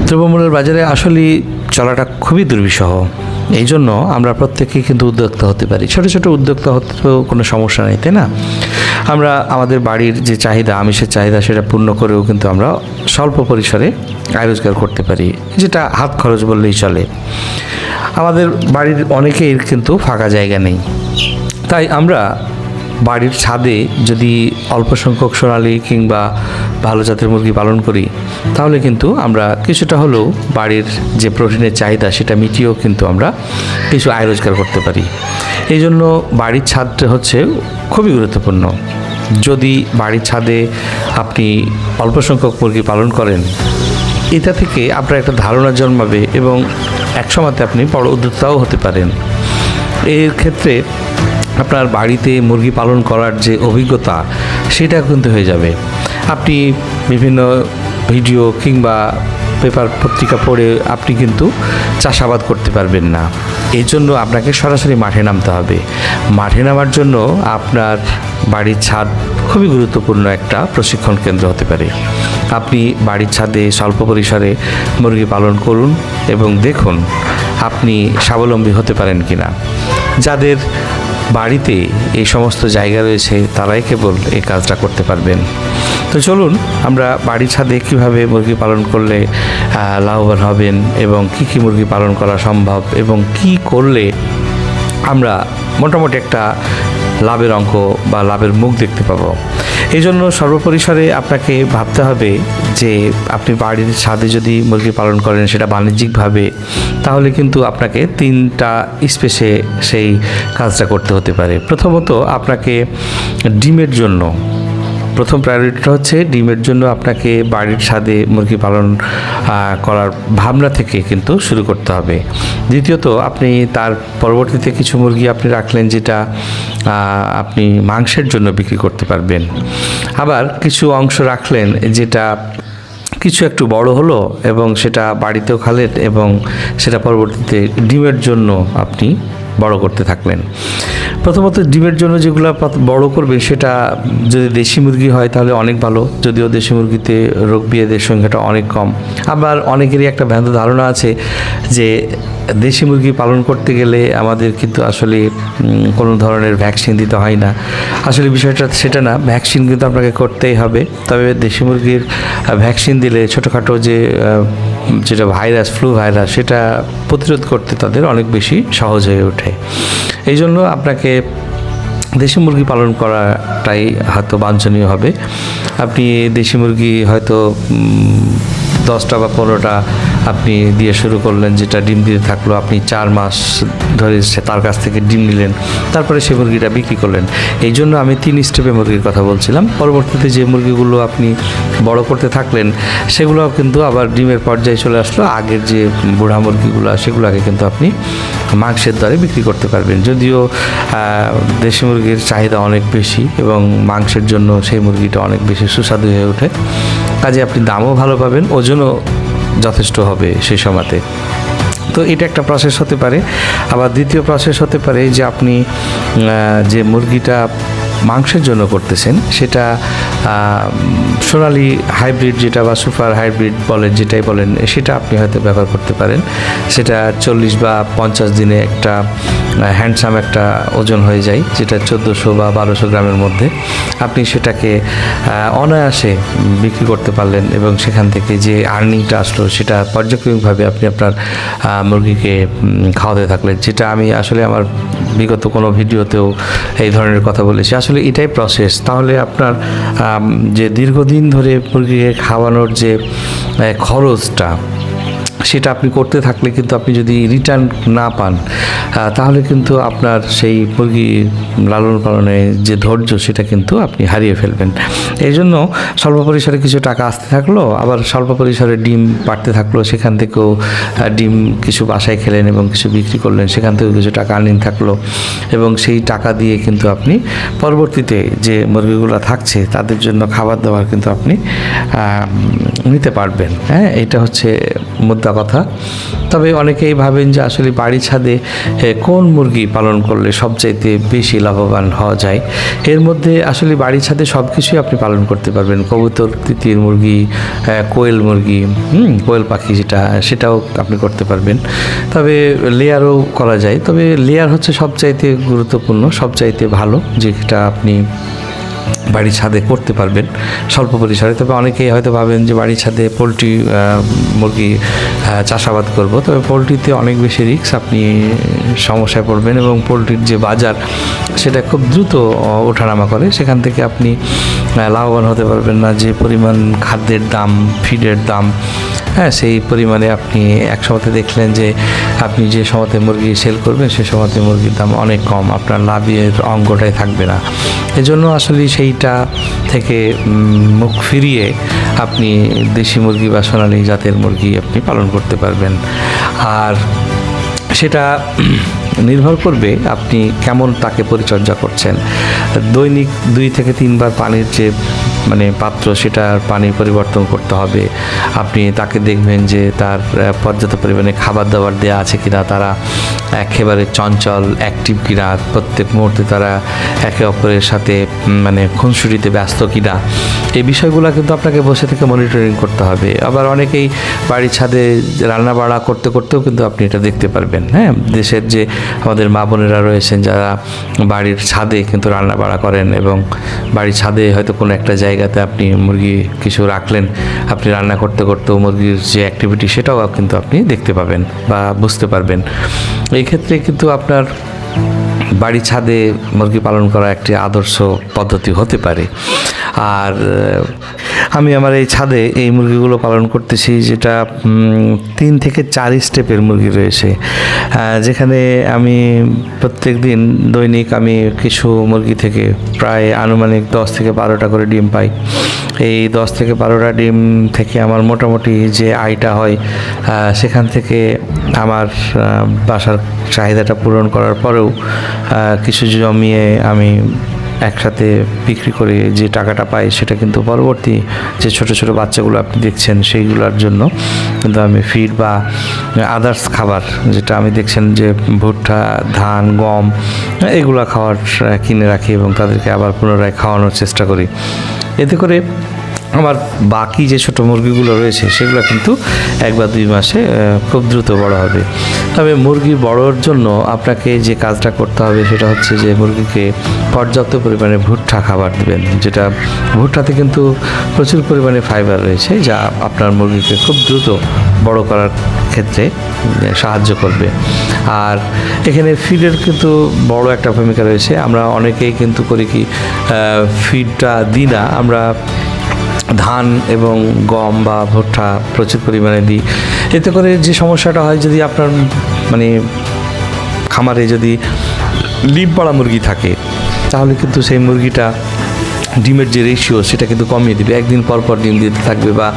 দ্রব্যমূল্যের বাজারে আসলে চলাটা খুবই দুর্বিষহ। এই জন্য আমরা প্রত্যেকেই কিন্তু উদ্যোক্তা হতে পারি। ছোট ছোট উদ্যোক্তা হতেও কোনো সমস্যা নেই, তাই না? আমরা আমাদের বাড়ির যে চাহিদা, আমিষের চাহিদা, সেটা পূর্ণ করেও কিন্তু আমরা স্বল্প পরিসরে আয় রোজগার করতে পারি, যেটা হাত খরচ বললেই চলে। আমাদের বাড়ির অনেকেই কিন্তু ফাঁকা জায়গা নেই, তাই আমরা বাড়ির ছাদে যদি অল্প সংখ্যক সোনালী কিংবা ভালো জাতের মুরগি পালন করি, তাহলে কিন্তু আমরা কিছুটা হলেও বাড়ির যে প্রোটিনের চাহিদা সেটা মিটিয়েও কিন্তু আমরা কিছু আয় রোজগার করতে পারি। এই জন্য বাড়ির ছাদটা হচ্ছে খুবই গুরুত্বপূর্ণ। যদি বাড়ির ছাদে আপনি অল্প সংখ্যক মুরগি পালন করেন, এটা থেকে আপনার একটা ধারণা জন্মাবে এবং একসময়তে আপনি বড় উদ্যোক্তাও হতে পারেন। এর ক্ষেত্রে আপনার বাড়িতে মুরগি পালন করার যে অভিজ্ঞতা সেটা কিন্তু হয়ে যাবে। আপনি বিভিন্ন ভিডিও কিংবা পেপার পত্রিকা পড়ে আপনি কিন্তু চাষাবাদ করতে পারবেন না। এই জন্য আপনাকে সরাসরি মাঠে নামতে হবে। মাঠে নামার জন্য আপনার বাড়ির ছাদ খুবই গুরুত্বপূর্ণ একটা প্রশিক্ষণ কেন্দ্র হতে পারে। আপনি বাড়ির ছাদে স্বল্প পরিসরে মুরগি পালন করুন এবং দেখুন আপনি স্বাবলম্বী হতে পারেন কিনা। যাদের বাড়িতে এই সমস্ত জায়গা রয়েছে তারাই কেবল এই কাজটা করতে পারবেন। তো চলুন আমরা বাড়ির ছাদে কীভাবে মুরগি পালন করলে লাভবান হবেন এবং কী মুরগি পালন করা সম্ভব এবং কি করলে আমরা মোটামুটি একটা লাভের অঙ্ক বা লাভের মুখ দেখতে পাবো। এই জন্য সর্বপরিসরে আপনাকে ভাবতে হবে যে আপনি বাড়ির ছাদে যদি মুরগি পালন করেন সেটা বাণিজ্যিকভাবে, তাহলে কিন্তু আপনাকে 3টা স্পেসে সেই কাজটা করতে হতে পারে। প্রথমত আপনাকে ডিমের জন্য প্রথম প্রায়োরিটিটা হচ্ছে ডিমের জন্য আপনাকে বাড়ির ছাদে মুরগি পালন করার ভাবনা থেকে কিন্তু শুরু করতে হবে। দ্বিতীয়ত আপনি তার পরবর্তীতে কিছু মুরগি আপনি রাখলেন যেটা আপনি মাংসের জন্য বিক্রি করতে পারবেন। আবার কিছু অংশ রাখলেন যেটা কিছু একটু বড় হলো এবং সেটা বাড়িতেও খালেন এবং সেটা পরবর্তীতে ডিমের জন্য আপনি বড় করতে থাকলেন। প্রথমত ডিমের জন্য যেগুলো বড় করবে সেটা যদি দেশি মুরগি হয় তাহলে অনেক ভালো, যদিও দেশি মুরগিতে রোগ বিয়াদের সংখ্যাটা অনেক কম। আবার অনেকেরই একটা ভ্রান্ত ধারণা আছে যে দেশি মুরগি পালন করতে গেলে আমাদের কিন্তু আসলে কোনো ধরনের ভ্যাকসিন দিতে হয় না। আসলে বিষয়টা সেটা না, ভ্যাকসিন কিন্তু আপনাকে করতেই হবে। তবে দেশি মুরগির ভ্যাকসিন দিলে ছোটোখাটো যেটা ভাইরাস, ফ্লু ভাইরাস, সেটা প্রতিরোধ করতে তাদের অনেক বেশি সহজ হয়ে ওঠে। এই জন্য আপনাকে দেশি মুরগি পালন করাটাই হয়তো বাঞ্ছনীয় হবে। আপনি দেশি মুরগি হয়তো 10টা বা 15টা আপনি দিয়ে শুরু করলেন, যেটা ডিম দিতে থাকলো। আপনি 4 মাস ধরে তার কাছ থেকে ডিম নিলেন, তারপরে সেই মুরগিটা বিক্রি করলেন। এই জন্য আমি 3 স্টেপে মুরগির কথা বলছিলাম। পরবর্তীতে যে মুরগিগুলো আপনি বড় করতে থাকলেন সেগুলো কিন্তু আবার ডিমের পর্যায়ে চলে আসলো। আগের যে বুড়া মুরগিগুলো সেগুলোকে কিন্তু আপনি মাংসের দরে বিক্রি করতে পারবেন। যদিও দেশি মুরগির চাহিদা অনেক বেশি এবং মাংসের জন্য সেই মুরগিটা অনেক বেশি সুস্বাদু হয়ে ওঠে, কাজে আপনি দামও ভালো পাবেন, ওজনও যথেষ্ট হবে সেই সময়তে। তো এটা একটা প্রসেস হতে পারে। আবার দ্বিতীয় প্রসেস হতে পারে যে আপনি যে মুরগিটা মাংসের জন্য করতেছেন সেটা সোনালি হাইব্রিড যেটা বা সুপার হাইব্রিড বলেন, যেটাই বলেন, সেটা আপনি হয়তো ব্যবহার করতে পারেন। সেটা 40 বা 50 দিনে একটা হ্যান্ডসাম একটা ওজন হয়ে যায়, যেটা 1400 বা 1200 গ্রামের মধ্যে। আপনি সেটাকে অনায়াসে বিক্রি করতে পারলেন এবং সেখান থেকে যে আর্নিংটা আসলো সেটা পর্যায়ক্রমিকভাবে আপনি আপনার মুরগিকে খাওয়াতে থাকলেন, যেটা আমি আসলে আমার বিগত কোনো ভিডিওতেও এই ধরনের কথা বলেছি। আসলে এটাই প্রসেস। তাহলে আপনার যে দীর্ঘদিন ধরে মুরগিকে খাওয়ানোর যে খরচটা সেটা আপনি করতে থাকলে কিন্তু আপনি যদি রিটার্ন না পান তাহলে কিন্তু আপনার সেই মুরগি লালন পালনে যে ধৈর্য সেটা কিন্তু আপনি হারিয়ে ফেলবেন। এই জন্য স্বল্প পরিসরে কিছু টাকা আসতে থাকলো, আবার স্বল্প পরিসরে ডিম বাড়তে থাকলো, সেখান থেকেও ডিম কিছু বাসায় খেলেন এবং কিছু বিক্রি করলেন, সেখান থেকেও কিছু টাকা আর্নিং থাকলো এবং সেই টাকা দিয়ে কিন্তু আপনি পরবর্তীতে যে মুরগিগুলো থাকছে তাদের জন্য খাবার দাবার কিন্তু আপনি নিতে পারবেন। হ্যাঁ, এটা হচ্ছে মুদ্রা কথা। তবে অনেকেই ভাবেন যে আসলে বাড়ি ছাদে কোন মুরগি পালন করলে সবচাইতে বেশি লাভবান হওয়া যায়। এর মধ্যে আসলে বাড়ি ছাদে সব কিছুই আপনি পালন করতে পারবেন। কবুতর, তিতির মুরগি, কোয়েল মুরগি, কোয়েল পাখি সেটাও আপনি করতে পারবেন। তবে লেয়ারও করা যায়। তবে লেয়ার হচ্ছে সবচাইতে গুরুত্বপূর্ণ, সবচাইতে ভালো, যেটা আপনি বাড়ির ছাদে করতে পারবেন স্বল্প পরিসরে। তবে অনেকেই হয়তো ভাবেন যে বাড়ির ছাদে পোলট্রি মুরগি চাষাবাদ করব, তবে পোলট্রিতে অনেক বেশি রিস্ক, আপনি সমস্যায় পড়বেন এবং পোলট্রির যে বাজার সেটা খুব দ্রুত ওঠানামা করে। সেখান থেকে আপনি লাভবান হতে পারবেন না। যে পরিমাণ খাদ্যের দাম, ফিডের দাম, সেই পরিমাণে আপনি এক সময়তে দেখলেন যে আপনি যে সময়তে মুরগি সেল করবেন সে সময়তে মুরগির দাম অনেক কম, আপনার লাভের অঙ্কটাই থাকবে না। এজন্য আসলে সেইটা থেকে মুখ ফিরিয়ে আপনি দেশি মুরগি বা সোনালী জাতের মুরগি আপনি পালন করতে পারবেন। আর সেটা নির্ভর করবে আপনি কেমন তাকে পরিচর্যা করছেন। দৈনিক 2 থেকে 3 বার পানির যে পাত্র, সেটার পানি পরিবর্তন করতে হবে। আপনি তাকে দেখবেন যে তার পর্যাপ্ত পরিমাণে খাবার দাবার দেওয়া আছে কিনা, তারা একেবারে চঞ্চল, অ্যাক্টিভ কিনা, প্রত্যেক মুহূর্তে তারা একে অপরের সাথে খুনসুটিতে ব্যস্ত কিনা, এই বিষয়গুলো কিন্তু আপনাকে বসে থেকে মনিটরিং করতে হবে। আবার অনেকেই বাড়ির ছাদে রান্না বাড়া করতে করতেও কিন্তু আপনি এটা দেখতে পারবেন। দেশের যে আমাদের মা বোনেরা রয়েছেন যারা বাড়ির ছাদে কিন্তু রান্না বাড়া করেন, এবং বাড়ির ছাদে হয়তো কোনো একটা জায়গাতে আপনি মুরগি কিছু রাখলেন, আপনি রান্না করতে করতেও মুরগির যে অ্যাক্টিভিটি সেটাও কিন্তু আপনি দেখতে পাবেন বা বুঝতে পারবেন। এই ক্ষেত্রে কিন্তু আপনার বাড়ি ছাদে মুরগি পালন করা একটি আদর্শ পদ্ধতি হতে পারে। আর আমি আমার এই ছাদে এই মুরগিগুলো পালন করতেছি, যেটা 3 থেকে 4 স্টেপের মুরগি রয়েছে, যেখানে আমি প্রত্যেক দিন দৈনিক আমি কিছু মুরগি থেকে প্রায় আনুমানিক 10 থেকে 12টা করে ডিম পাই। এই 10 থেকে 12টা ডিম থেকে আমার মোটামুটি যে আয়টা হয়, সেখান থেকে আমার বাসার চাহিদাটা পূরণ করার পরেও কিছু জমিয়ে আমি একসাথে বিক্রি করে যে টাকাটা পাই, সেটা কিন্তু পরবর্তী যে ছোট ছোট বাচ্চাগুলো আপনি দেখছেন সেইগুলোর জন্য কিন্তু আমি ফিড বা আদার্স খাবার, যেটা আমি দেখছেন যে ভুট্টা, ধান, গম, এগুলো খাওয়ার কিনে রাখি এবং তাদেরকে আবার পুনরায় খাওয়ানোর চেষ্টা করি। এতে করে আমার বাকি যে ছোটো মুরগিগুলো রয়েছে সেগুলো কিন্তু 1 বা 2 মাসে খুব দ্রুত বড় হবে। তবে মুরগি বড়োর জন্য আপনাকে যে কাজটা করতে হবে সেটা হচ্ছে যে মুরগিকে পর্যাপ্ত পরিমাণে ভুট্টা খাবার দেবেন, যেটা ভুট্টাতে কিন্তু প্রচুর পরিমাণে ফাইবার রয়েছে, যা আপনার মুরগিকে খুব দ্রুত বড় করার ক্ষেত্রে সাহায্য করবে। আর এখানে ফিডের কিন্তু বড় একটা ভূমিকা রয়েছে। আমরা অনেকেই কিন্তু করি কি, ফিডটা দিই না, আমরা ধান এবং গম বা ভুট্টা প্রচুর পরিমাণে দিই। এতে করে যে সমস্যাটা হয়, যদি আপনার খামারে যদি ডিম পাড়া মুরগি থাকে, তাহলে কিন্তু সেই মুরগিটা ডিমের যে রেশিও সেটা কিন্তু কমিয়ে দিবে। 1 দিন পর পর ডিম দিতে থাকবে বা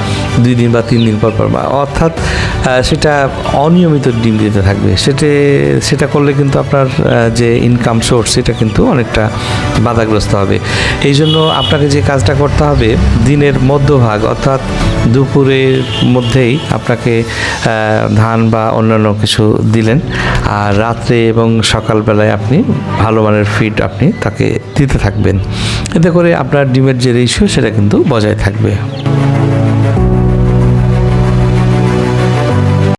2 দিন বা 3 দিন পর পর, অর্থাৎ সেটা অনিয়মিত ডিম দিতে থাকবে। সেটা করলে কিন্তু আপনার যে ইনকাম সোর্স সেটা কিন্তু অনেকটা বাধাগ্রস্ত হবে। এই জন্য আপনাকে যে কাজটা করতে হবে, দিনের মধ্যভাগ অর্থাৎ দুপুরের মধ্যেই আপনাকে ধান বা অন্যান্য কিছু দিলেন, আর রাত্রে এবং সকালবেলায় আপনি ভালো মানের ফিড আপনি তাকে দিতে থাকবেন। এতে করে আপনার ডিমের যে রেশিও সেটা কিন্তু বজায় থাকবে।